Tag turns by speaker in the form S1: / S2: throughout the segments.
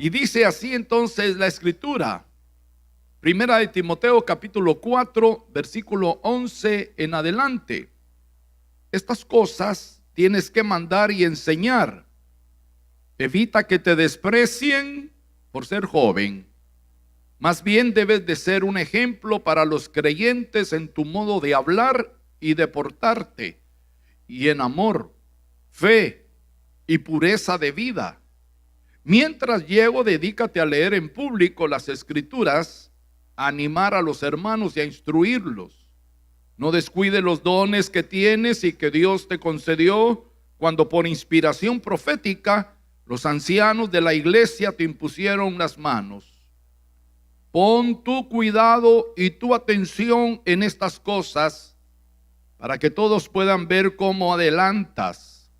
S1: Y dice así entonces la Escritura. Primera de Timoteo capítulo 4, versículo 11 en adelante. Estas cosas tienes que mandar y enseñar. Evita que te desprecien por ser joven. Más bien debes de ser un ejemplo para los creyentes en tu modo de hablar y de portarte, y en amor, fe y pureza de vida. Mientras llego, dedícate a leer en público las Escrituras, a animar a los hermanos y a instruirlos. No descuide los dones que tienes y que Dios te concedió cuando por inspiración profética los ancianos de la iglesia te impusieron las manos. Pon tu cuidado y tu atención en estas cosas para que todos puedan ver cómo adelantas.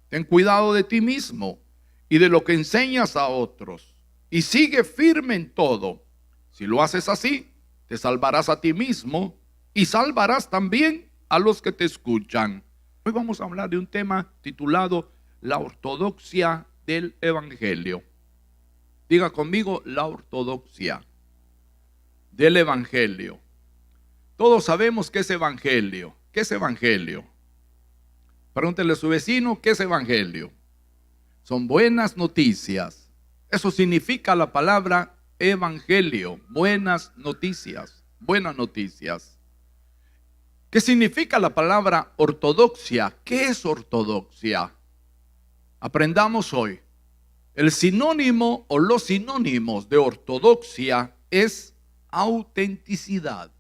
S1: Ten cuidado de ti mismo y de lo que enseñas a otros, y sigue firme en todo. Si lo haces así, te salvarás a ti mismo y salvarás también a los que te escuchan. Hoy vamos a hablar de un tema titulado La ortodoxia del Evangelio. Diga conmigo, la ortodoxia del Evangelio. Todos sabemos qué es Evangelio. ¿Qué es Evangelio? Pregúntele a su vecino, ¿qué es Evangelio? Son buenas noticias. Eso significa la palabra Evangelio, buenas noticias, buenas noticias. ¿Qué significa la palabra ortodoxia? ¿Qué es ortodoxia? Aprendamos hoy. El sinónimo o los sinónimos de ortodoxia es autenticidad,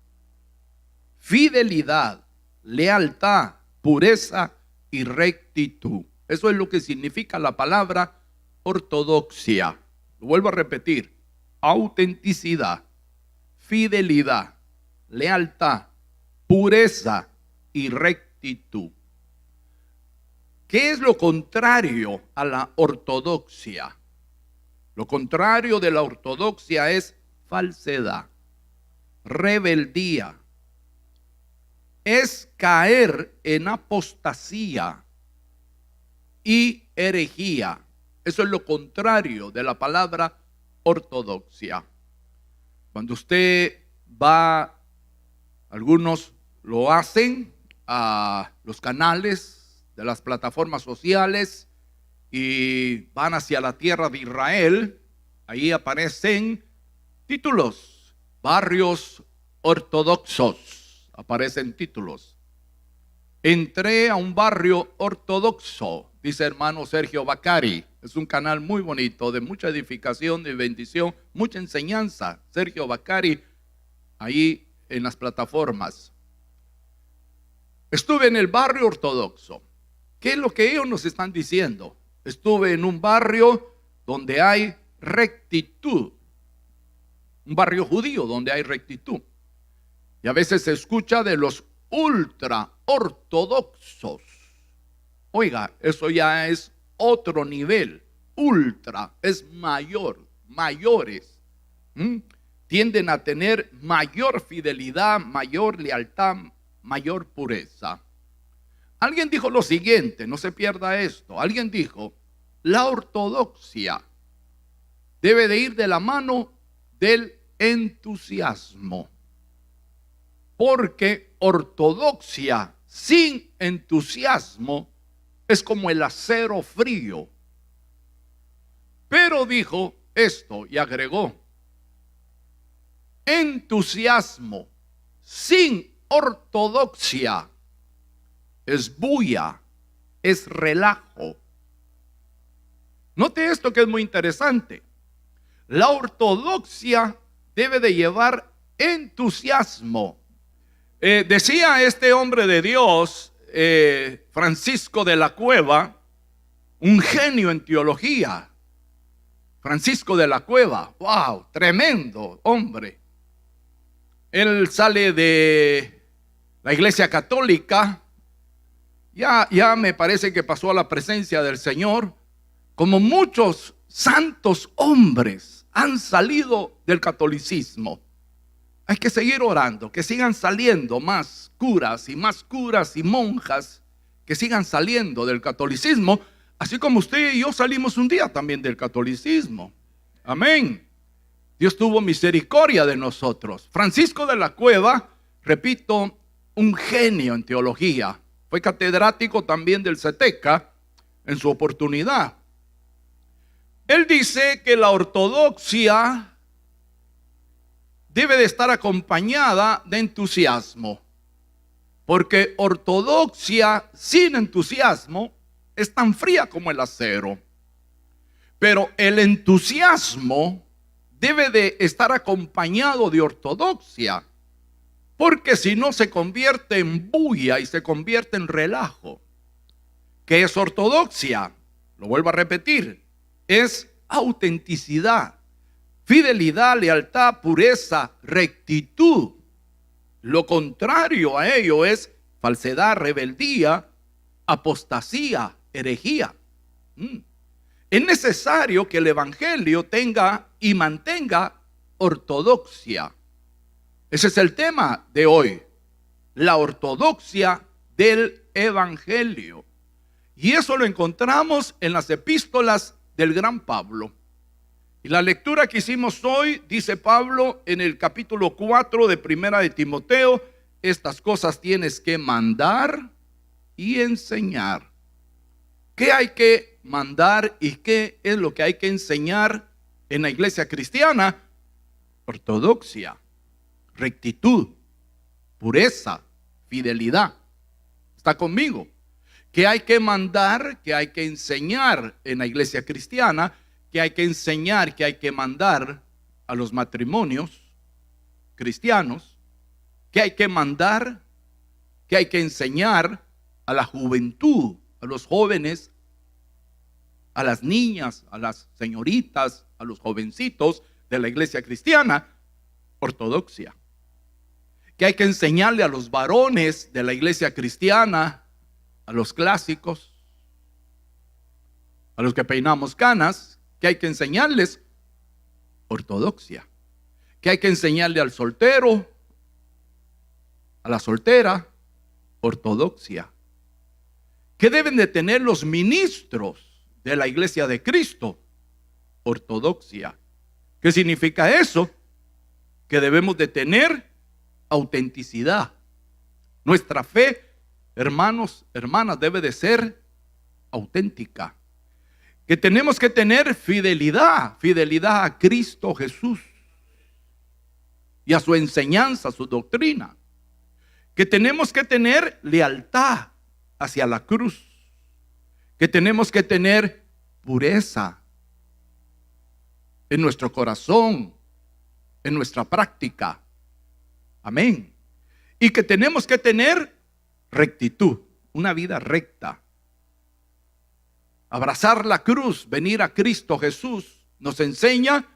S1: fidelidad, lealtad, pureza y rectitud. Eso es lo que significa la palabra ortodoxia. Lo vuelvo a repetir. Autenticidad, fidelidad, lealtad, pureza y rectitud. ¿Qué es lo contrario a la ortodoxia? Lo contrario de la ortodoxia es falsedad, rebeldía, es caer en apostasía y herejía. Eso es lo contrario de la palabra ortodoxia. Cuando usted va, algunos lo hacen a los canales de las plataformas sociales y van hacia la tierra de Israel, ahí aparecen títulos, barrios ortodoxos, aparecen títulos. Entré a un barrio ortodoxo, dice hermano Sergio Bacari. Es un canal muy bonito, de mucha edificación, de bendición, mucha enseñanza. Sergio Bacari, ahí en las plataformas. Estuve en el barrio ortodoxo. ¿Qué es lo que ellos nos están diciendo? Estuve en un barrio donde hay rectitud. Un barrio judío donde hay rectitud. Y a veces se escucha de los ultra ortodoxos. Oiga, eso ya es otro nivel. Ultra es mayor, mayores. Tienden a tener mayor fidelidad, mayor lealtad, mayor pureza. Alguien dijo lo siguiente, no se pierda esto. Alguien dijo, la ortodoxia debe de ir de la mano del entusiasmo. Porque ortodoxia sin entusiasmo es como el acero frío. Pero dijo esto y agregó, entusiasmo sin ortodoxia es bulla, es relajo. Note esto que es muy interesante. La ortodoxia debe de llevar entusiasmo. Decía este hombre de Dios, Francisco de la Cueva, un genio en teología. Francisco de la Cueva, wow, tremendo hombre. Él sale de la Iglesia Católica, ya me parece que pasó a la presencia del Señor, como muchos santos hombres han salido del catolicismo. Hay que seguir orando, que sigan saliendo más curas y monjas, que sigan saliendo del catolicismo, así como usted y yo salimos un día también del catolicismo. Amén. Dios tuvo misericordia de nosotros. Francisco de la Cueva, repito, un genio en teología. Fue catedrático también del CETECA en su oportunidad. Él dice que la ortodoxia debe de estar acompañada de entusiasmo, porque ortodoxia sin entusiasmo es tan fría como el acero. Pero el entusiasmo debe de estar acompañado de ortodoxia, porque si no se convierte en bulla y se convierte en relajo. ¿Qué es ortodoxia? Lo vuelvo a repetir, es autenticidad, fidelidad, lealtad, pureza, rectitud. Lo contrario a ello es falsedad, rebeldía, apostasía, herejía. Es necesario que el evangelio tenga y mantenga ortodoxia. Ese es el tema de hoy, la ortodoxia del evangelio. Y eso lo encontramos en las epístolas del gran Pablo. Y la lectura que hicimos hoy, dice Pablo en el capítulo 4 de Primera de Timoteo, estas cosas tienes que mandar y enseñar. ¿Qué hay que mandar y qué es lo que hay que enseñar en la iglesia cristiana? Ortodoxia, rectitud, pureza, fidelidad. ¿Está conmigo? ¿Qué hay que mandar, qué hay que enseñar en la iglesia cristiana? ¿Qué hay que enseñar, qué hay que mandar a los matrimonios cristianos? ¿Qué hay que mandar, qué hay que enseñar a la juventud, a los jóvenes, a las niñas, a las señoritas, a los jovencitos de la iglesia cristiana? Ortodoxia. ¿Qué hay que enseñarle a los varones de la iglesia cristiana, a los clásicos, a los que peinamos canas? ¿Qué hay que enseñarles? Ortodoxia. ¿Qué hay que enseñarle al soltero, a la soltera? Ortodoxia. ¿Qué deben de tener los ministros de la iglesia de Cristo? Ortodoxia. ¿Qué significa eso? Que debemos de tener autenticidad. Nuestra fe, hermanos, hermanas, debe de ser auténtica. Que tenemos que tener fidelidad, fidelidad a Cristo Jesús y a su enseñanza, a su doctrina. Que tenemos que tener lealtad hacia la cruz. Que tenemos que tener pureza en nuestro corazón, en nuestra práctica. Amén. Y que tenemos que tener rectitud, una vida recta. Abrazar la cruz, venir a Cristo Jesús, nos enseña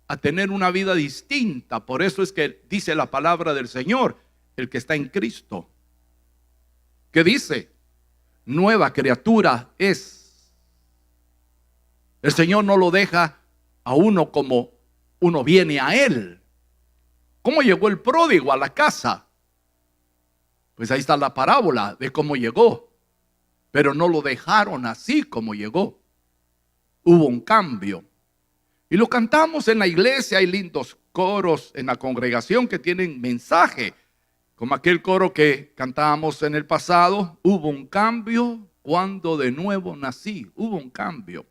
S1: a tener una vida distinta. Por eso es que dice la palabra del Señor, el que está en Cristo. ¿Qué dice? Nueva criatura es. El Señor no lo deja a uno como uno viene a Él. ¿Cómo llegó el pródigo a la casa? Pues ahí está la parábola de cómo llegó. Pero no lo dejaron así como llegó. Hubo un cambio. Y lo cantamos en la iglesia. Hay lindos coros en la congregación que tienen mensaje. Como aquel coro que cantábamos en el pasado. Hubo un cambio cuando de nuevo nací. Hubo un cambio.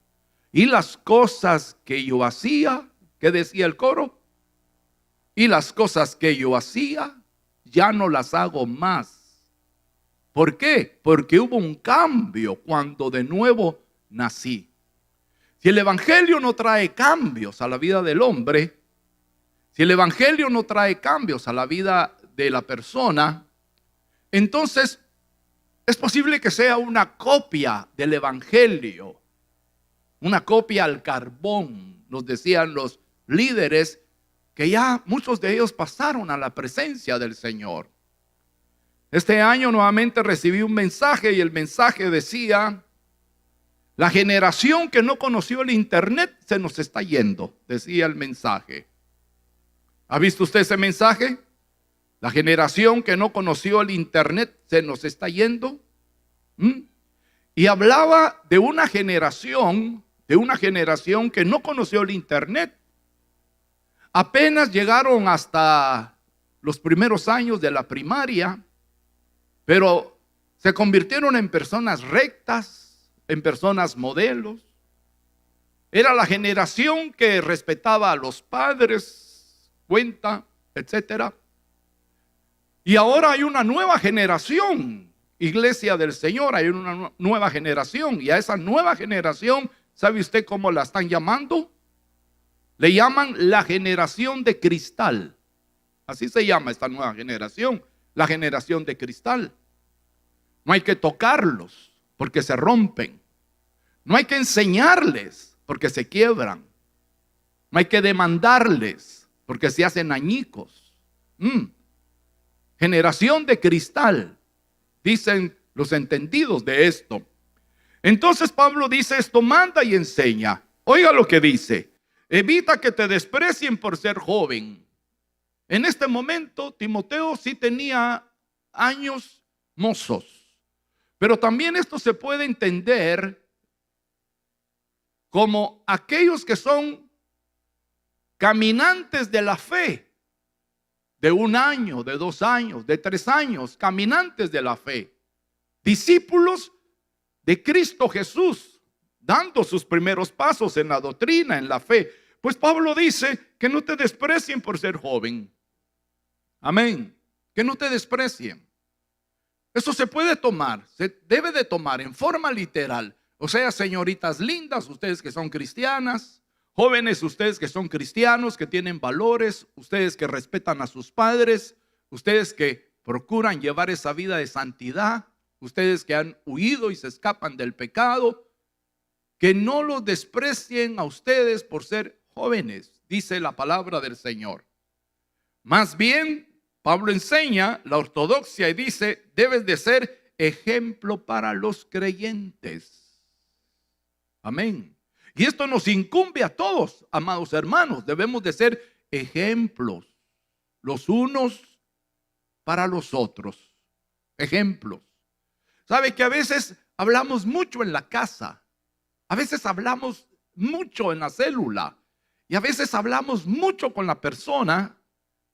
S1: Y las cosas que yo hacía, ¿qué decía el coro? Y las cosas que yo hacía, ya no las hago más. ¿Por qué? Porque hubo un cambio cuando de nuevo nací. Si el evangelio no trae cambios a la vida del hombre, si el evangelio no trae cambios a la vida de la persona, entonces es posible que sea una copia del evangelio, una copia al carbón, nos decían los líderes, que ya muchos de ellos pasaron a la presencia del Señor. Este año nuevamente recibí un mensaje y el mensaje decía: la generación que no conoció el internet se nos está yendo, decía el mensaje. ¿Ha visto usted ese mensaje? La generación que no conoció el internet se nos está yendo. Y hablaba de una generación que no conoció el internet, apenas llegaron hasta los primeros años de la primaria, pero se convirtieron en personas rectas, en personas modelos. Era la generación que respetaba a los padres, cuenta, etcétera. Y ahora hay una nueva generación, Iglesia del Señor, hay una nueva generación. Y a esa nueva generación, ¿sabe usted cómo la están llamando? Le llaman la generación de cristal. Así se llama esta nueva generación, la generación de cristal. No hay que tocarlos porque se rompen. No hay que enseñarles porque se quiebran. No hay que demandarles porque se hacen añicos. Generación de cristal, dicen los entendidos de esto. Entonces Pablo dice esto: manda y enseña. Oiga lo que dice: evita que te desprecien por ser joven. En este momento Timoteo sí tenía años mozos, pero también esto se puede entender como aquellos que son caminantes de la fe, de 1 año, de 2 años, de 3 años, caminantes de la fe, discípulos de Cristo Jesús, dando sus primeros pasos en la doctrina, en la fe. Pues Pablo dice que no te desprecien por ser joven. Amén. Que no te desprecien. Eso se puede tomar, se debe de tomar en forma literal. O sea, señoritas lindas, ustedes que son cristianas, jóvenes, ustedes que son cristianos, que tienen valores, ustedes que respetan a sus padres, ustedes que procuran llevar esa vida de santidad, ustedes que han huido y se escapan del pecado, que no los desprecien a ustedes por ser jóvenes, dice la palabra del Señor. Más bien, Pablo enseña la ortodoxia y dice: debes de ser ejemplo para los creyentes. Amén. Y esto nos incumbe a todos, amados hermanos. Debemos de ser ejemplos los unos para los otros. Ejemplos. ¿Sabe que a veces hablamos mucho en la casa? A veces hablamos mucho en la célula. Y a veces hablamos mucho con la persona,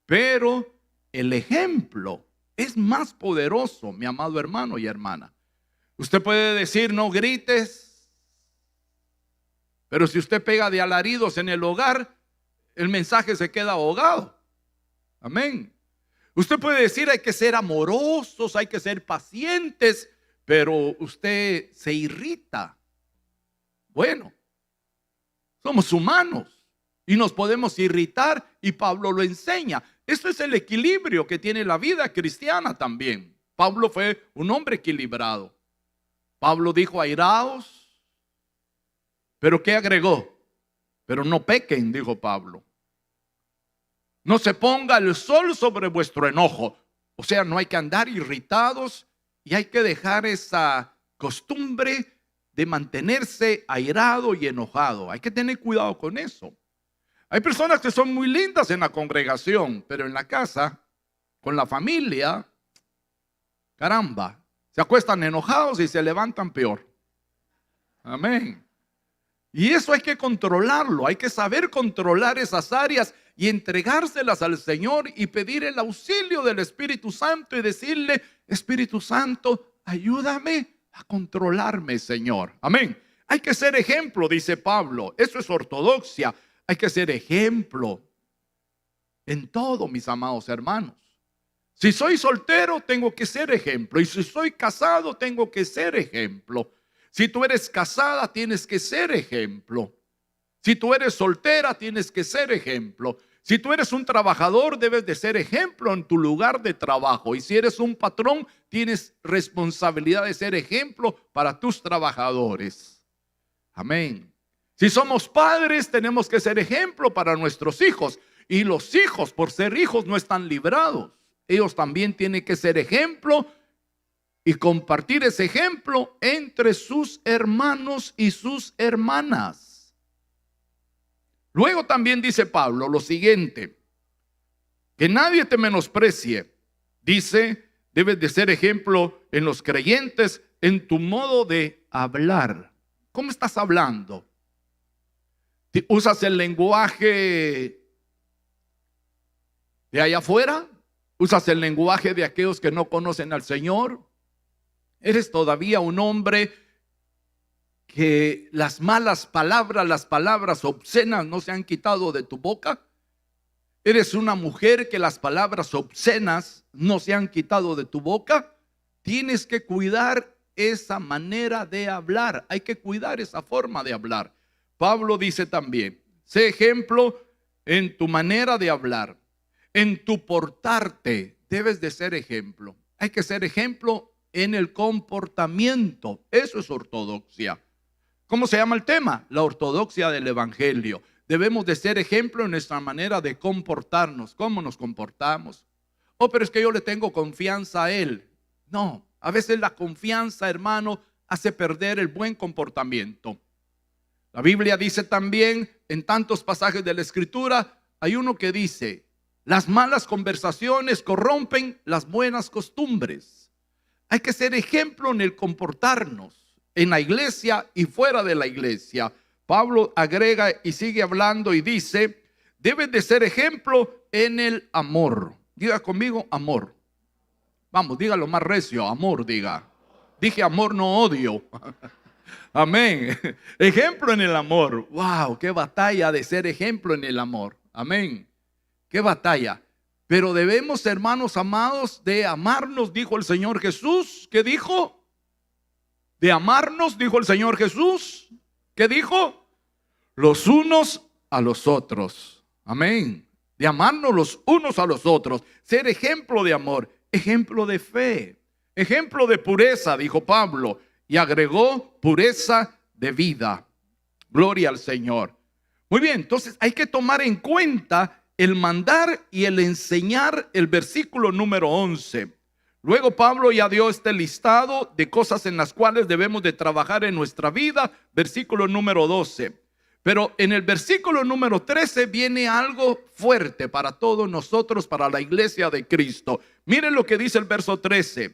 S1: pero el ejemplo es más poderoso, mi amado hermano y hermana. Usted puede decir: no grites. Pero si usted pega de alaridos en el hogar, el mensaje se queda ahogado. Amén. Usted puede decir: hay que ser amorosos, hay que ser pacientes, pero usted se irrita. Bueno, somos humanos y nos podemos irritar, y Pablo lo enseña. Esto es el equilibrio que tiene la vida cristiana también. Pablo fue un hombre equilibrado. Pablo dijo: airaos. ¿Pero qué agregó? Pero no pequen, dijo Pablo. No se ponga el sol sobre vuestro enojo. O sea, no hay que andar irritados y hay que dejar esa costumbre de mantenerse airado y enojado. Hay que tener cuidado con eso. Hay personas que son muy lindas en la congregación, pero en la casa, con la familia, caramba, se acuestan enojados y se levantan peor. Amén. Y eso hay que controlarlo, hay que saber controlar esas áreas y entregárselas al Señor y pedir el auxilio del Espíritu Santo y decirle: Espíritu Santo, ayúdame a controlarme, Señor. Amén. Hay que ser ejemplo, dice Pablo. Eso es ortodoxia. Hay que ser ejemplo en todo, mis amados hermanos. Si soy soltero, tengo que ser ejemplo. Y si soy casado, tengo que ser ejemplo. Si tú eres casada, tienes que ser ejemplo. Si tú eres soltera, tienes que ser ejemplo. Si tú eres un trabajador, debes de ser ejemplo en tu lugar de trabajo. Y si eres un patrón, tienes responsabilidad de ser ejemplo para tus trabajadores. Amén. Si somos padres, tenemos que ser ejemplo para nuestros hijos. Y los hijos, por ser hijos, no están librados. Ellos también tienen que ser ejemplo y compartir ese ejemplo entre sus hermanos y sus hermanas. Luego también dice Pablo lo siguiente: que nadie te menosprecie. Dice: debes de ser ejemplo en los creyentes en tu modo de hablar. ¿Cómo estás hablando? ¿Usas el lenguaje de allá afuera? ¿Usas el lenguaje de aquellos que no conocen al Señor? ¿Eres todavía un hombre que las malas palabras, las palabras obscenas no se han quitado de tu boca? ¿Eres una mujer que las palabras obscenas no se han quitado de tu boca? Tienes que cuidar esa manera de hablar. Hay que cuidar esa forma de hablar. Pablo dice también, sé ejemplo en tu manera de hablar, en tu portarte. Debes de ser ejemplo. Hay que ser ejemplo en el comportamiento. Eso es ortodoxia. ¿Cómo se llama el tema? La ortodoxia del evangelio. Debemos de ser ejemplo en nuestra manera de comportarnos. ¿Cómo nos comportamos? Oh, pero es que yo le tengo confianza a él. No, a veces la confianza, hermano, hace perder el buen comportamiento. La Biblia dice también, en tantos pasajes de la Escritura, hay uno que dice, las malas conversaciones corrompen las buenas costumbres. Hay que ser ejemplo en el comportarnos, en la iglesia y fuera de la iglesia. Pablo agrega y sigue hablando y dice, debes de ser ejemplo en el amor. Diga conmigo, amor. Vamos, dígalo más recio, amor, diga. Dije amor, no odio. Amén. Ejemplo en el amor. Wow, qué batalla de ser ejemplo en el amor. Amén. Qué batalla. Pero debemos, hermanos amados, de amarnos, dijo el Señor Jesús. ¿Qué dijo? De amarnos, dijo el Señor Jesús. ¿Qué dijo? Los unos a los otros. Amén. De amarnos los unos a los otros. Ser ejemplo de amor, ejemplo de fe, ejemplo de pureza, dijo Pablo. Y agregó pureza de vida. Gloria al Señor. Muy bien, entonces hay que tomar en cuenta el mandar y el enseñar, el versículo número 11. Luego Pablo ya dio este listado de cosas en las cuales debemos de trabajar en nuestra vida, versículo número 12. Pero en el versículo número 13 viene algo fuerte para todos nosotros, para la iglesia de Cristo. Miren lo que dice el verso 13.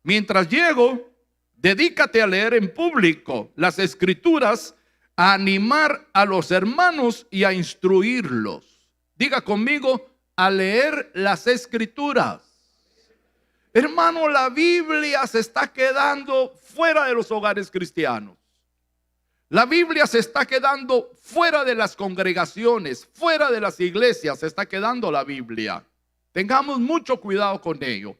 S1: Mientras llego, dedícate a leer en público las escrituras, a animar a los hermanos y a instruirlos. Diga conmigo, a leer las escrituras. Hermano, la Biblia se está quedando fuera de los hogares cristianos. La Biblia se está quedando fuera de las congregaciones, fuera de las iglesias, se está quedando la Biblia. Tengamos mucho cuidado con ello.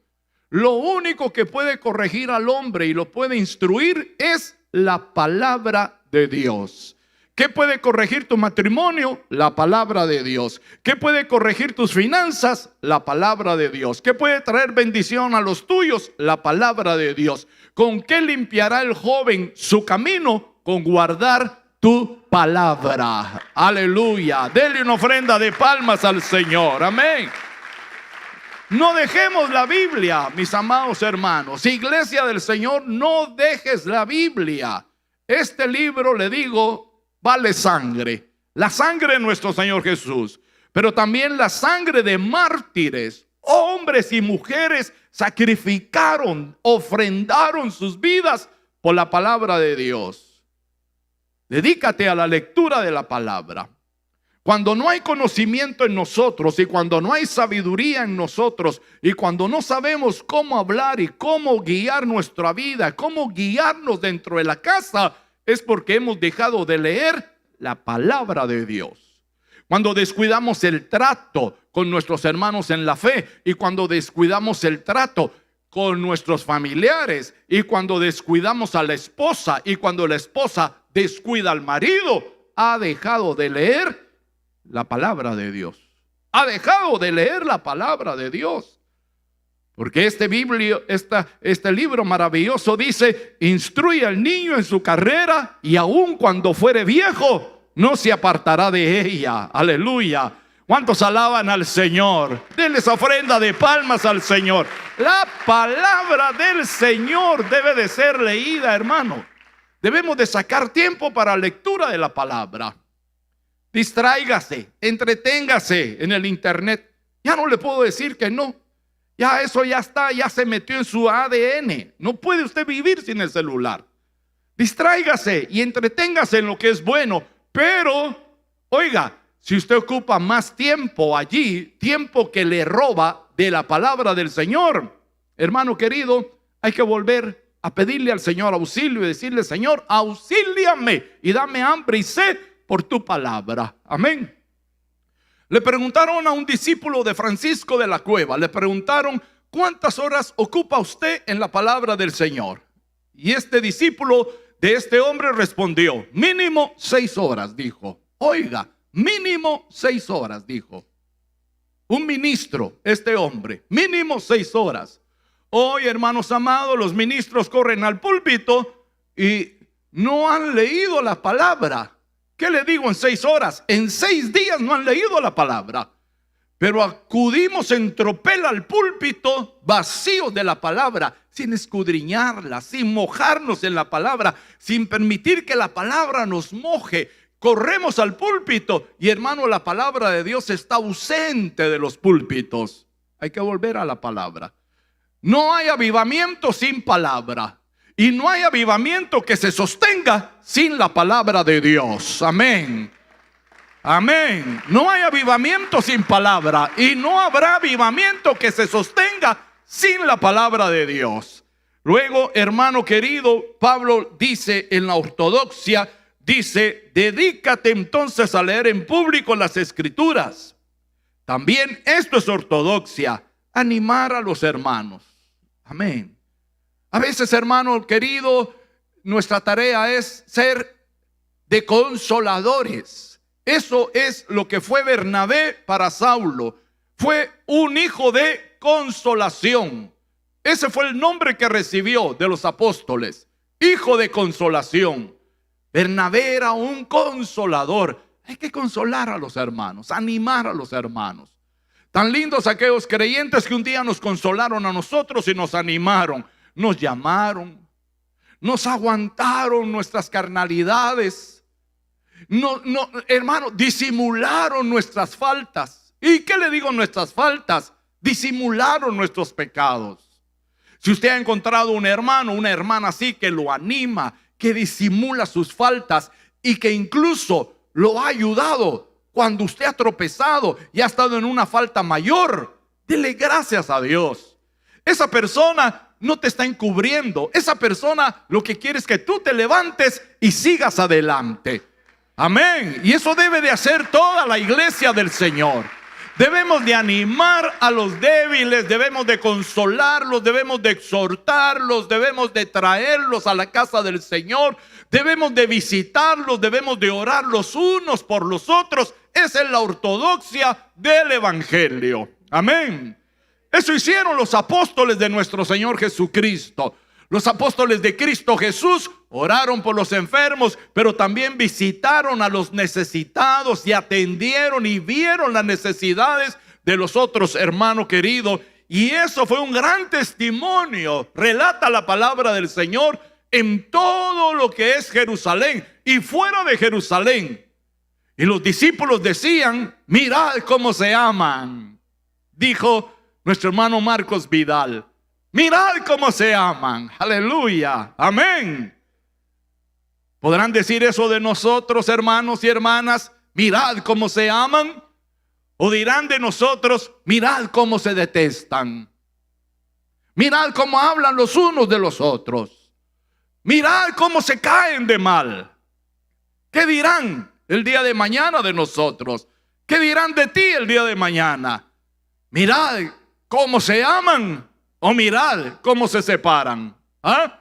S1: Lo único que puede corregir al hombre y lo puede instruir es la palabra de Dios. ¿Qué puede corregir tu matrimonio? La palabra de Dios. ¿Qué puede corregir tus finanzas? La palabra de Dios. ¿Qué puede traer bendición a los tuyos? La palabra de Dios. ¿Con qué limpiará el joven su camino? Con guardar tu palabra. Aleluya. Dele una ofrenda de palmas al Señor. Amén. No dejemos la Biblia, mis amados hermanos. Iglesia del Señor, no dejes la Biblia. Este libro, le digo, vale sangre. La sangre de nuestro Señor Jesús. Pero también la sangre de mártires. Hombres y mujeres sacrificaron, ofrendaron sus vidas por la palabra de Dios. Dedícate a la lectura de la palabra. Cuando no hay conocimiento en nosotros y cuando no hay sabiduría en nosotros y cuando no sabemos cómo hablar y cómo guiar nuestra vida, cómo guiarnos dentro de la casa, es porque hemos dejado de leer la palabra de Dios. Cuando descuidamos el trato con nuestros hermanos en la fe y cuando descuidamos el trato con nuestros familiares y cuando descuidamos a la esposa y cuando la esposa descuida al marido, ha dejado de leer la palabra de Dios. Ha dejado de leer la palabra de Dios. Porque este libro maravilloso dice, instruye al niño en su carrera y aun cuando fuere viejo, no se apartará de ella. Aleluya. ¿Cuántos alaban al Señor? Denles ofrenda de palmas al Señor. La palabra del Señor debe de ser leída, hermano. Debemos de sacar tiempo para lectura de la palabra. Distráigase, entreténgase en el internet. Ya no le puedo decir que no. Ya eso ya está, ya se metió en su ADN. No puede usted vivir sin el celular. Distráigase y entreténgase en lo que es bueno. Pero, oiga, si usted ocupa más tiempo allí, tiempo que le roba de la palabra del Señor, hermano querido, hay que volver a pedirle al Señor auxilio y decirle: Señor, auxíliame y dame hambre y sed por tu palabra. Amén. Le preguntaron a un discípulo de Francisco de la Cueva, le preguntaron: ¿cuántas horas ocupa usted en la palabra del Señor? Y este discípulo de este hombre respondió: mínimo 6 horas, dijo. Oiga, mínimo 6 horas, dijo. Un ministro, este hombre, mínimo 6 horas. Hoy, hermanos amados, los ministros corren al púlpito y no han leído la palabra. ¿Qué le digo en 6 horas? En 6 días no han leído la palabra. Pero acudimos en tropel al púlpito vacíos de la palabra, sin escudriñarla, sin mojarnos en la palabra, sin permitir que la palabra nos moje. Corremos al púlpito y, hermano, la palabra de Dios está ausente de los púlpitos. Hay que volver a la palabra. No hay avivamiento sin palabra. Y no hay avivamiento que se sostenga sin la palabra de Dios. Amén. Amén. No hay avivamiento sin palabra. Y no habrá avivamiento que se sostenga sin la palabra de Dios. Luego, hermano querido, Pablo dice en la ortodoxia, dice: dedícate entonces a leer en público las escrituras. También esto es ortodoxia, animar a los hermanos. Amén. A veces, hermano querido, nuestra tarea es ser de consoladores. Eso es lo que fue Bernabé para Saulo. Fue un hijo de consolación. Ese fue el nombre que recibió de los apóstoles: hijo de consolación. Bernabé era un consolador. Hay que consolar a los hermanos, animar a los hermanos. Tan lindos aquellos creyentes que un día nos consolaron a nosotros y nos animaron. Nos llamaron, nos aguantaron nuestras carnalidades. Hermano, disimularon nuestras faltas. ¿Y qué le digo nuestras faltas? Disimularon nuestros pecados. Si usted ha encontrado un hermano, una hermana así, que lo anima, que disimula sus faltas y que incluso lo ha ayudado cuando usted ha tropezado y ha estado en una falta mayor, dele gracias a Dios. Esa persona no te está encubriendo. Esa persona lo que quiere es que tú te levantes y sigas adelante. Amén. Y eso debe de hacer toda la iglesia del Señor. Debemos de animar a los débiles, debemos de consolarlos, debemos de exhortarlos, debemos de traerlos a la casa del Señor, debemos de visitarlos, debemos de orar los unos por los otros. Esa es la ortodoxia del evangelio. Amén. Eso hicieron los apóstoles de nuestro Señor Jesucristo. Los apóstoles de Cristo Jesús oraron por los enfermos, pero también visitaron a los necesitados y atendieron y vieron las necesidades de los otros, hermano querido. Y eso fue un gran testimonio. Relata la palabra del Señor en todo lo que es Jerusalén y fuera de Jerusalén. Y los discípulos decían: mirad cómo se aman. Dijo nuestro hermano Marcos Vidal: mirad cómo se aman. Aleluya. Amén. ¿Podrán decir eso de nosotros, hermanos y hermanas? Mirad cómo se aman. ¿O dirán de nosotros: mirad cómo se detestan? Mirad cómo hablan los unos de los otros. Mirad cómo se caen de mal. ¿Qué dirán el día de mañana de nosotros? ¿Qué dirán de ti el día de mañana? Mirad cómo se aman, o mirad cómo se separan. ¿Ah?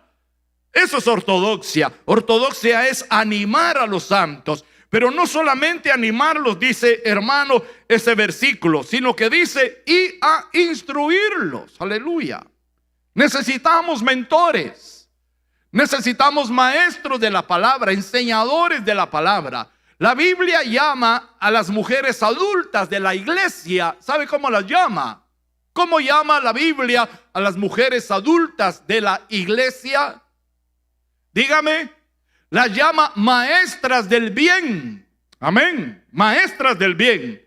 S1: Eso es ortodoxia. Ortodoxia es animar a los santos. Pero no solamente animarlos, dice, hermano, ese versículo, sino que dice: y a instruirlos. Aleluya. Necesitamos mentores. Necesitamos maestros de la palabra, enseñadores de la palabra. La Biblia llama a las mujeres adultas de la iglesia. ¿Sabe cómo las llama? ¿Cómo llama la Biblia a las mujeres adultas de la iglesia? Dígame. Las llama maestras del bien. Amén. Maestras del bien.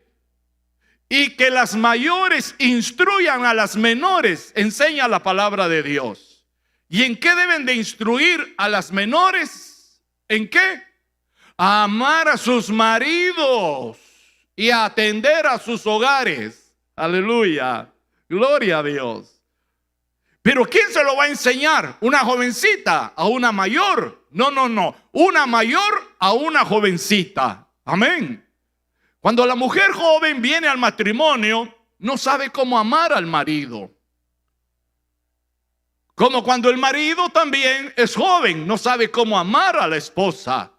S1: Y que las mayores instruyan a las menores. Enseña la palabra de Dios. ¿Y en qué deben de instruir a las menores? ¿En qué? A amar a sus maridos y a atender a sus hogares. Aleluya. Gloria a Dios. Pero ¿quién se lo va a enseñar? ¿Una jovencita a una mayor? No. Una mayor a una jovencita. Amén. Cuando la mujer joven viene al matrimonio, no sabe cómo amar al marido. Como cuando el marido también es joven, no sabe cómo amar a la esposa.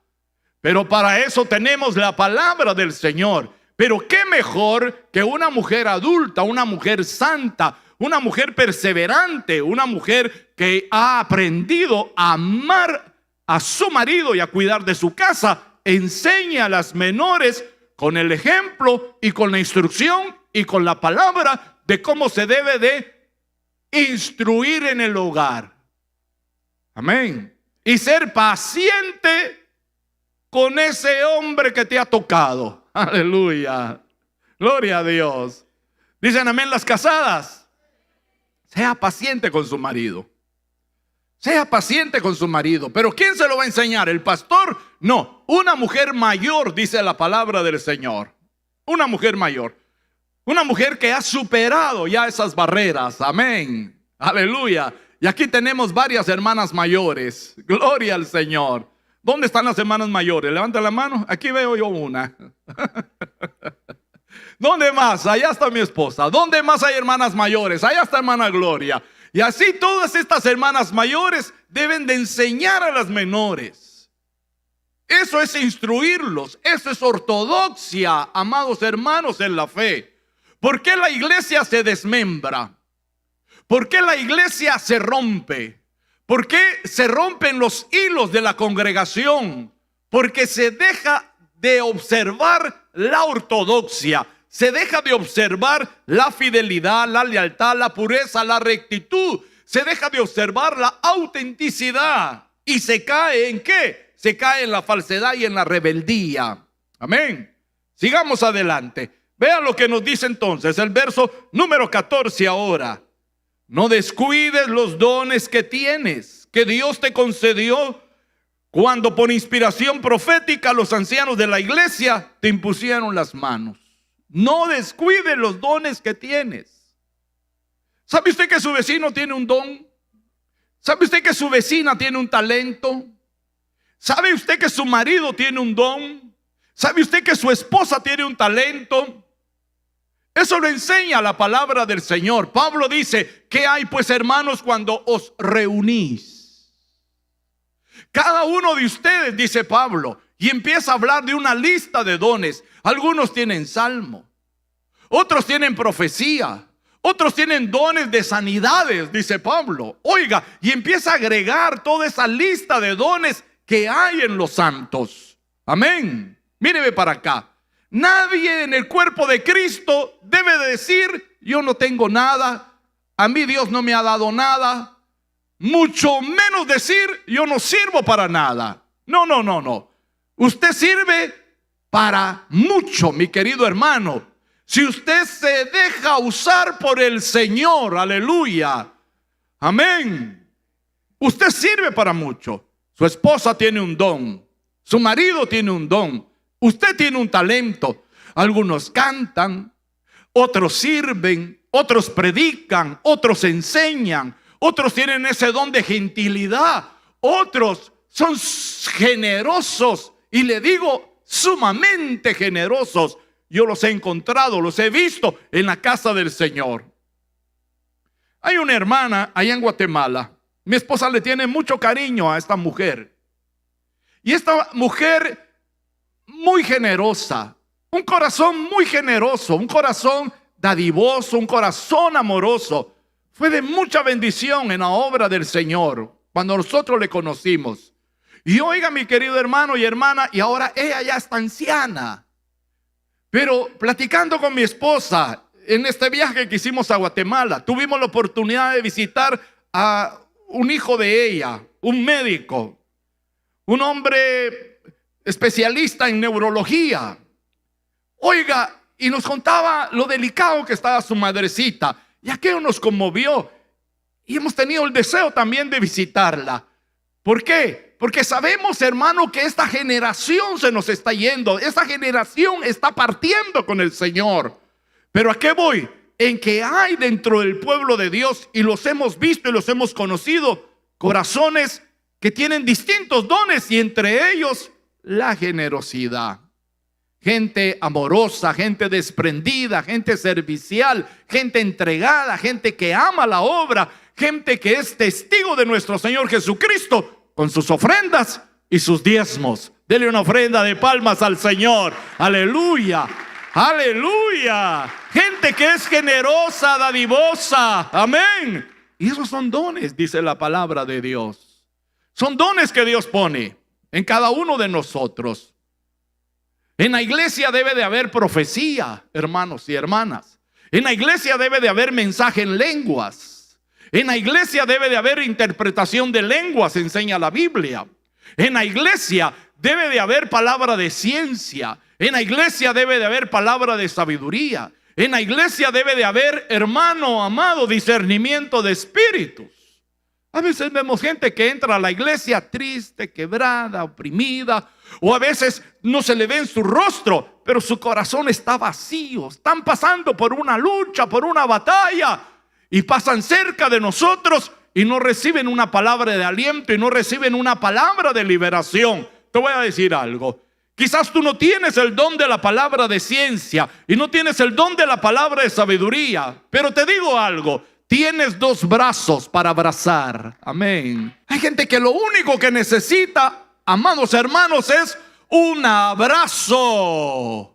S1: Pero para eso tenemos la palabra del Señor. Pero qué mejor que una mujer adulta, una mujer santa, una mujer perseverante, una mujer que ha aprendido a amar a su marido y a cuidar de su casa, enseñe a las menores con el ejemplo y con la instrucción y con la palabra de cómo se debe de instruir en el hogar. Amén. Y ser paciente con ese hombre que te ha tocado. Aleluya. Gloria a Dios. Dicen amén las casadas. Sea paciente con su marido. Sea paciente con su marido. Pero ¿quién se lo va a enseñar? ¿El pastor? No, una mujer mayor, dice la palabra del Señor. Una mujer mayor. Una mujer que ha superado ya esas barreras. Amén. Aleluya. Y aquí tenemos varias hermanas mayores. Gloria al Señor. ¿Dónde están las hermanas mayores? Levanta la mano. Aquí veo yo una. ¿Dónde más? Allá está mi esposa. ¿Dónde más hay hermanas mayores? Allá está hermana Gloria. Y así todas estas hermanas mayores deben de enseñar a las menores. Eso es instruirlos. Eso es ortodoxia, amados hermanos en la fe. ¿Por qué la iglesia se desmembra? ¿Por qué la iglesia se rompe? ¿Por qué se rompen los hilos de la congregación? Porque se deja de observar la ortodoxia. Se deja de observar la fidelidad, la lealtad, la pureza, la rectitud. Se deja de observar la autenticidad. ¿Y se cae en qué? Se cae en la falsedad y en la rebeldía. Amén. Sigamos adelante. Vean lo que nos dice entonces el verso número 14 ahora. No descuides los dones que tienes, que Dios te concedió cuando por inspiración profética los ancianos de la iglesia te impusieron las manos. No descuide los dones que tienes. ¿Sabe usted que su vecino tiene un don? ¿Sabe usted que su vecina tiene un talento? ¿Sabe usted que su marido tiene un don? ¿Sabe usted que su esposa tiene un talento? Eso lo enseña la palabra del Señor. Pablo dice, ¿qué hay pues, hermanos, cuando os reunís? Cada uno de ustedes, dice Pablo, y empieza a hablar de una lista de dones. Algunos tienen salmo, otros tienen profecía, otros tienen dones de sanidades, dice Pablo. Oiga, y empieza a agregar toda esa lista de dones que hay en los santos. Amén. Míreme para acá. Nadie en el cuerpo de Cristo debe de decir, yo no tengo nada, a mí Dios no me ha dado nada. Mucho menos decir, yo no sirvo para nada. No. Usted sirve para mucho, mi querido hermano. Si usted se deja usar por el Señor, aleluya, amén. Usted sirve para mucho. Su esposa tiene un don, su marido tiene un don, usted tiene un talento. Algunos cantan, otros sirven, otros predican, otros enseñan, otros tienen ese don de gentilidad, otros son generosos, y le digo, sumamente generosos. Yo los he encontrado, los he visto en la casa del Señor. Hay una hermana allá en Guatemala. Mi esposa le tiene mucho cariño a esta mujer. Y esta mujer muy generosa, un corazón muy generoso, un corazón dadivoso, un corazón amoroso. Fue de mucha bendición en la obra del Señor cuando nosotros le conocimos. Y oiga, mi querido hermano y hermana, y ahora ella ya está anciana. Pero platicando con mi esposa en este viaje que hicimos a Guatemala, tuvimos la oportunidad de visitar a un hijo de ella, un médico, un hombre especialista en neurología. Oiga, y nos contaba lo delicado que estaba su madrecita, y aquello nos conmovió. Y hemos tenido el deseo también de visitarla. ¿Por qué? Porque sabemos, hermano, que esta generación se nos está yendo. Esta generación está partiendo con el Señor. Pero ¿a qué voy? En que hay dentro del pueblo de Dios, y los hemos visto y los hemos conocido, corazones que tienen distintos dones, y entre ellos la generosidad. Gente amorosa, gente desprendida, gente servicial, gente entregada, gente que ama la obra, gente que es testigo de nuestro Señor Jesucristo con sus ofrendas y sus diezmos. Dele una ofrenda de palmas al Señor. Aleluya, aleluya. Gente que es generosa, dadivosa. Amén. Y esos son dones, dice la palabra de Dios. Son dones que Dios pone en cada uno de nosotros. En la iglesia debe de haber profecía, hermanos y hermanas. En la iglesia debe de haber mensaje en lenguas. En la iglesia debe de haber interpretación de lenguas, enseña la Biblia. En la iglesia debe de haber palabra de ciencia. En la iglesia debe de haber palabra de sabiduría. En la iglesia debe de haber, hermano amado, discernimiento de espíritus. A veces vemos gente que entra a la iglesia triste, quebrada, oprimida, o a veces no se le ve en su rostro, pero su corazón está vacío. Están pasando por una lucha, por una batalla, y pasan cerca de nosotros y no reciben una palabra de aliento y no reciben una palabra de liberación. Te voy a decir algo. Quizás tú no tienes el don de la palabra de ciencia y no tienes el don de la palabra de sabiduría, pero te digo algo. Tienes dos brazos para abrazar. Amén. Hay gente que lo único que necesita, amados hermanos, es un abrazo.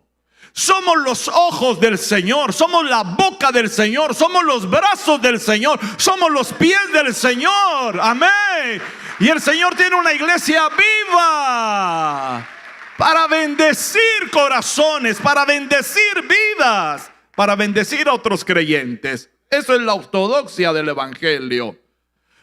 S1: Somos los ojos del Señor, somos la boca del Señor, somos los brazos del Señor, somos los pies del Señor. Amén. Y el Señor tiene una iglesia viva para bendecir corazones, para bendecir vidas, para bendecir a otros creyentes. Eso es la ortodoxia del evangelio.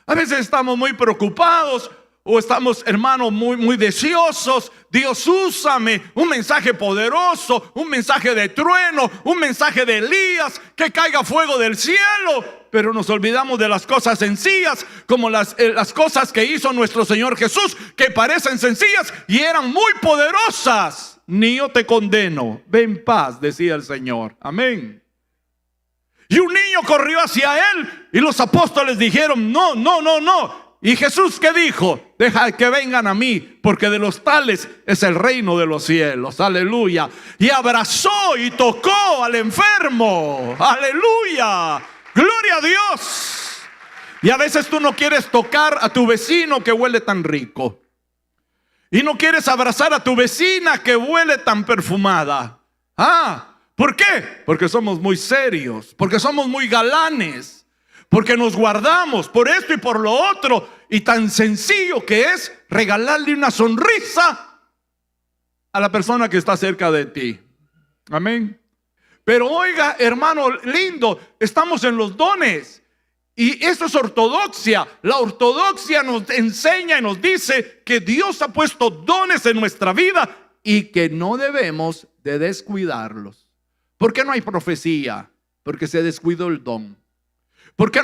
S1: A veces estamos muy preocupados o estamos, hermanos, muy deseosos. Dios, úsame. Un mensaje poderoso, un mensaje de trueno, un mensaje de Elías, que caiga fuego del cielo. Pero nos olvidamos de las cosas sencillas, como las cosas que hizo nuestro Señor Jesús, que parecen sencillas y eran muy poderosas. Ni yo te condeno, ve en paz, decía el Señor. Amén. Y un niño corrió hacia él y los apóstoles dijeron: no, no, no, no. Y Jesús, ¿qué dijo? Deja que vengan a mí, porque de los tales es el reino de los cielos. Aleluya. Y abrazó y tocó al enfermo. Aleluya. Gloria a Dios. Y a veces tú no quieres tocar a tu vecino que huele tan rico, y no quieres abrazar a tu vecina que huele tan perfumada. ¿Por qué? Porque somos muy serios, porque somos muy galanes, porque nos guardamos por esto y por lo otro. Y tan sencillo que es regalarle una sonrisa a la persona que está cerca de ti. Amén. Pero oiga, hermano lindo, estamos en los dones. Y eso es ortodoxia. La ortodoxia nos enseña y nos dice que Dios ha puesto dones en nuestra vida y que no debemos de descuidarlos. ¿Por qué no hay profecía? Porque se descuidó el don. ¿Por qué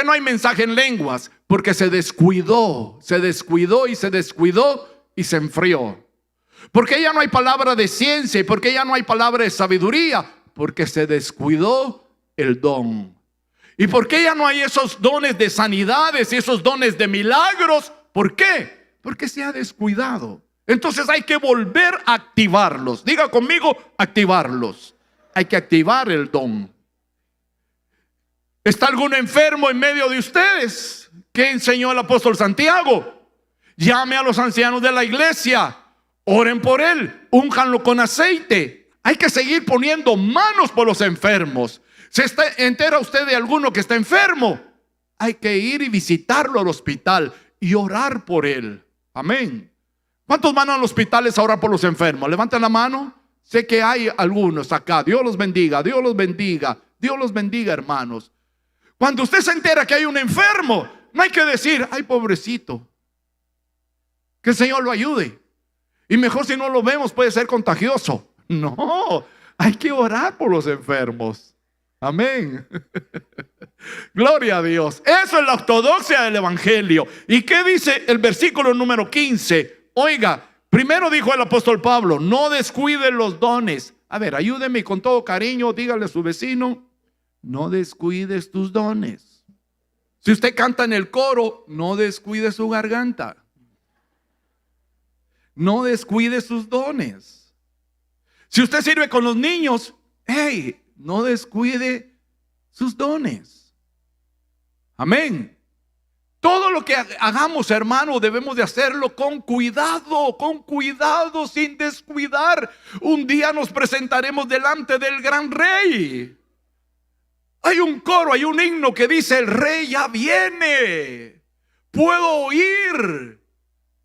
S1: no hay mensaje en lenguas? Porque se descuidó y se enfrió. ¿Por qué ya no hay palabra de ciencia? ¿Y por qué ya no hay palabra de sabiduría? Porque se descuidó el don. ¿Y por qué ya no hay esos dones de sanidades y esos dones de milagros? ¿Por qué? Porque se ha descuidado. Entonces hay que volver a activarlos. Diga conmigo, activarlos. Hay que activar el don. ¿Está algún enfermo en medio de ustedes? ¿Qué enseñó el apóstol Santiago? Llame a los ancianos de la iglesia, oren por él, únjanlo con aceite. Hay que seguir poniendo manos por los enfermos. ¿Se entera usted de alguno que está enfermo? Hay que ir y visitarlo al hospital y orar por él. Amén. ¿Cuántos van a los hospitales a orar por los enfermos? Levanten la mano. Sé que hay algunos acá. Dios los bendiga, Dios los bendiga, Dios los bendiga, hermanos. Cuando usted se entera que hay un enfermo, no hay que decir: ay, pobrecito, que el Señor lo ayude. Y mejor si no lo vemos puede ser contagioso. No, hay que orar por los enfermos. Amén. Gloria a Dios. Eso es la ortodoxia del evangelio. ¿Y qué dice el versículo número 15? Oiga, primero dijo el apóstol Pablo, no descuide los dones. A ver, ayúdeme con todo cariño, dígale a su vecino, no descuides tus dones. Si usted canta en el coro, no descuide su garganta. No descuide sus dones. Si usted sirve con los niños, hey, no descuide sus dones. Amén. Todo lo que hagamos, hermano, debemos de hacerlo con cuidado, sin descuidar. Un día nos presentaremos delante del gran rey. Hay un coro, hay un himno que dice, el rey ya viene. Puedo oír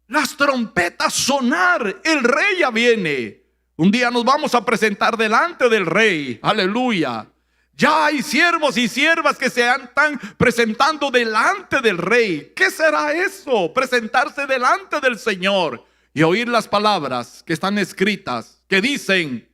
S1: las trompetas sonar, el rey ya viene. Un día nos vamos a presentar delante del rey, aleluya. Ya hay siervos y siervas que se están presentando delante del rey. ¿Qué será eso? Presentarse delante del Señor y oír las palabras que están escritas, que dicen,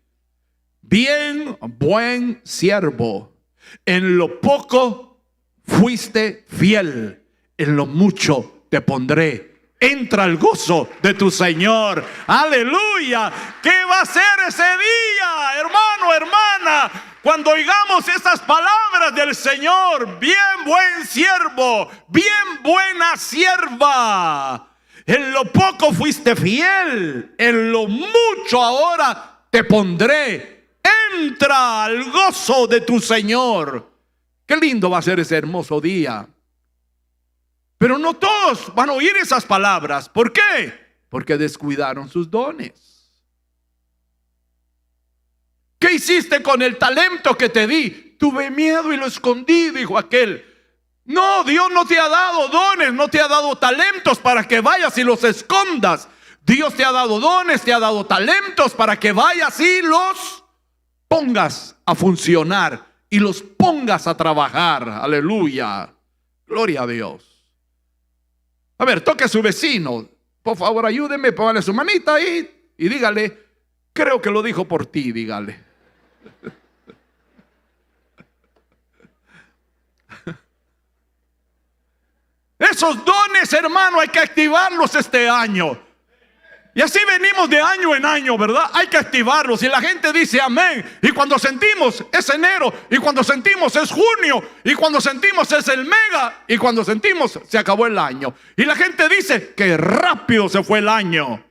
S1: bien, buen siervo, en lo poco fuiste fiel, en lo mucho te pondré. Entra al gozo de tu Señor. Aleluya. ¿Qué va a ser ese día, hermano, hermana? Cuando oigamos esas palabras del Señor, bien buen siervo, bien buena sierva. En lo poco fuiste fiel, en lo mucho ahora te pondré. Entra al gozo de tu Señor. Qué lindo va a ser ese hermoso día. Pero no todos van a oír esas palabras. ¿Por qué? Porque descuidaron sus dones. ¿Qué hiciste con el talento que te di? Tuve miedo y lo escondí, dijo aquel. No, Dios no te ha dado dones, no te ha dado talentos para que vayas y los escondas. Dios te ha dado dones, te ha dado talentos para que vayas y los pongas a funcionar y los pongas a trabajar. Aleluya. Gloria a Dios. A ver, toque a su vecino. Por favor, ayúdeme, póngale su manita ahí y dígale, creo que lo dijo por ti, dígale. Esos dones, hermano, hay que activarlos este año. Y así venimos de año en año, ¿verdad? Hay que activarlos. Y la gente dice amén. Y cuando sentimos es enero. Y cuando sentimos es junio. Y cuando sentimos es el mega. Y cuando sentimos se acabó el año. Y la gente dice que rápido se fue el año.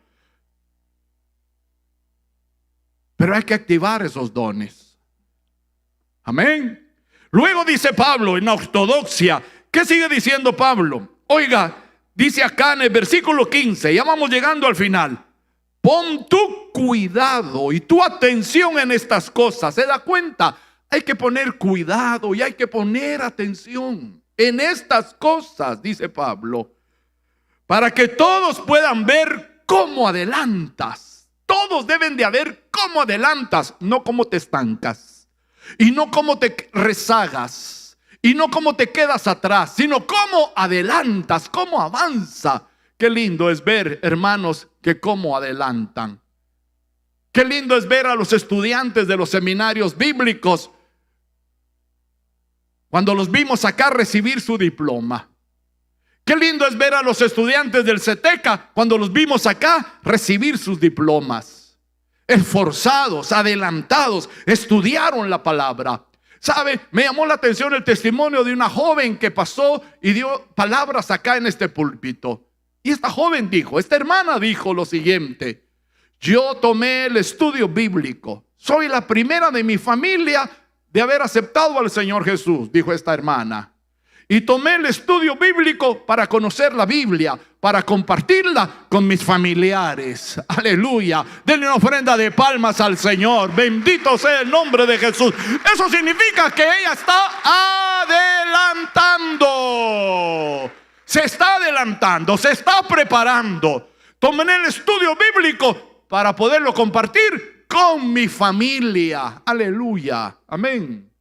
S1: Pero hay que activar esos dones. Amén. Luego dice Pablo en la ortodoxia. ¿Qué sigue diciendo Pablo? Oiga, dice acá en el versículo 15, ya vamos llegando al final. Pon tu cuidado y tu atención en estas cosas. ¿Se da cuenta? Hay que poner cuidado y hay que poner atención en estas cosas, dice Pablo, para que todos puedan ver cómo adelantas. Todos deben de ver cómo adelantas, no cómo te estancas y no cómo te rezagas. Y no cómo te quedas atrás, sino cómo adelantas, cómo avanza. Qué lindo es ver, hermanos, que cómo adelantan. Qué lindo es ver a los estudiantes de los seminarios bíblicos cuando los vimos acá recibir su diploma. Qué lindo es ver a los estudiantes del CETECA cuando los vimos acá recibir sus diplomas. Esforzados, adelantados, estudiaron la palabra. ¿Sabe? Me llamó la atención el testimonio de una joven que pasó y dio palabras acá en este púlpito. Y esta joven dijo, esta hermana dijo lo siguiente: yo tomé el estudio bíblico. Soy la primera de mi familia de haber aceptado al Señor Jesús, dijo esta hermana. Y tomé el estudio bíblico para conocer la Biblia, para compartirla con mis familiares. Aleluya. Denle una ofrenda de palmas al Señor. Bendito sea el nombre de Jesús. Eso significa que ella está adelantando. Se está adelantando, se está preparando. Tomé el estudio bíblico para poderlo compartir con mi familia. Aleluya. Amén.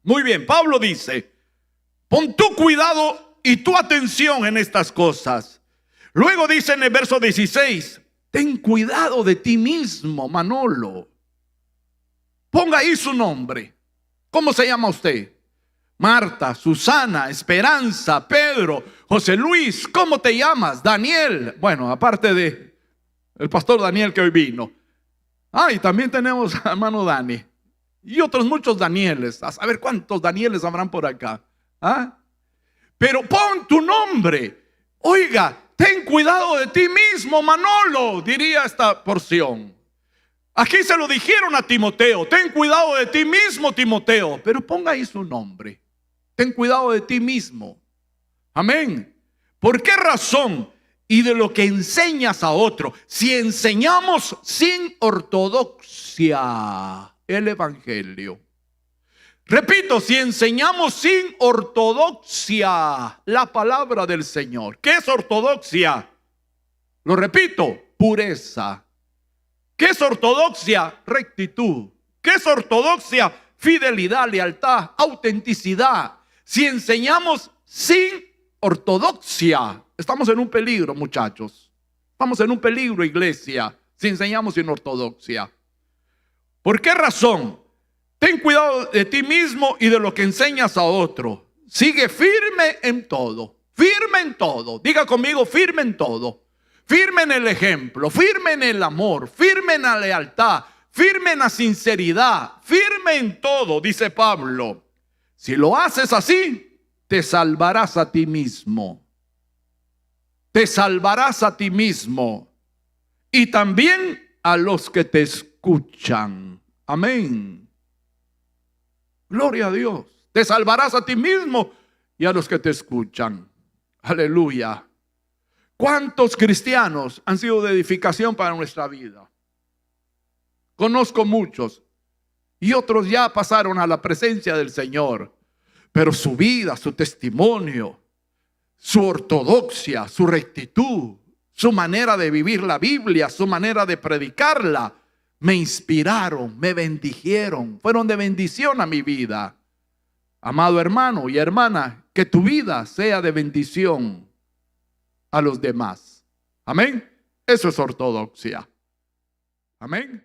S1: Muy bien, Pablo dice: pon tu cuidado y tu atención en estas cosas. Luego dice en el verso 16, ten cuidado de ti mismo, Manolo. Ponga ahí su nombre. ¿Cómo se llama usted? Marta, Susana, Esperanza, Pedro, José Luis. ¿Cómo te llamas? Daniel. Bueno, aparte de el pastor Daniel que hoy vino. Y también tenemos a hermano Dani. Y otros muchos Danieles. A saber cuántos Danieles habrán por acá. Pero pon tu nombre. Oiga, ten cuidado de ti mismo, Manolo, diría esta porción. Aquí se lo dijeron a Timoteo. Ten cuidado de ti mismo, Timoteo. Pero ponga ahí su nombre. Ten cuidado de ti mismo. Amén. ¿Por qué razón? Y de lo que enseñas a otro. Si enseñamos sin ortodoxia el evangelio. Repito, si enseñamos sin ortodoxia la palabra del Señor. ¿Qué es ortodoxia? Lo repito, pureza. ¿Qué es ortodoxia? Rectitud. ¿Qué es ortodoxia? Fidelidad, lealtad, autenticidad. Si enseñamos sin ortodoxia, estamos en un peligro, muchachos. Estamos en un peligro, iglesia, si enseñamos sin ortodoxia. ¿Por qué razón? Ten cuidado de ti mismo y de lo que enseñas a otro. Sigue firme en todo. Firme en todo. Diga conmigo, firme en todo. Firme en el ejemplo, firme en el amor, firme en la lealtad, firme en la sinceridad, firme en todo, dice Pablo. Si lo haces así, te salvarás a ti mismo. Te salvarás a ti mismo y también a los que te escuchan. Amén. Gloria a Dios. Te salvarás a ti mismo y a los que te escuchan. Aleluya. ¿Cuántos cristianos han sido de edificación para nuestra vida? Conozco muchos y otros ya pasaron a la presencia del Señor, pero su vida, su testimonio, su ortodoxia, su rectitud, su manera de vivir la Biblia, su manera de predicarla, me inspiraron, me bendijeron, fueron de bendición a mi vida. Amado hermano y hermana, que tu vida sea de bendición a los demás. Amén. Eso es ortodoxia. Amén.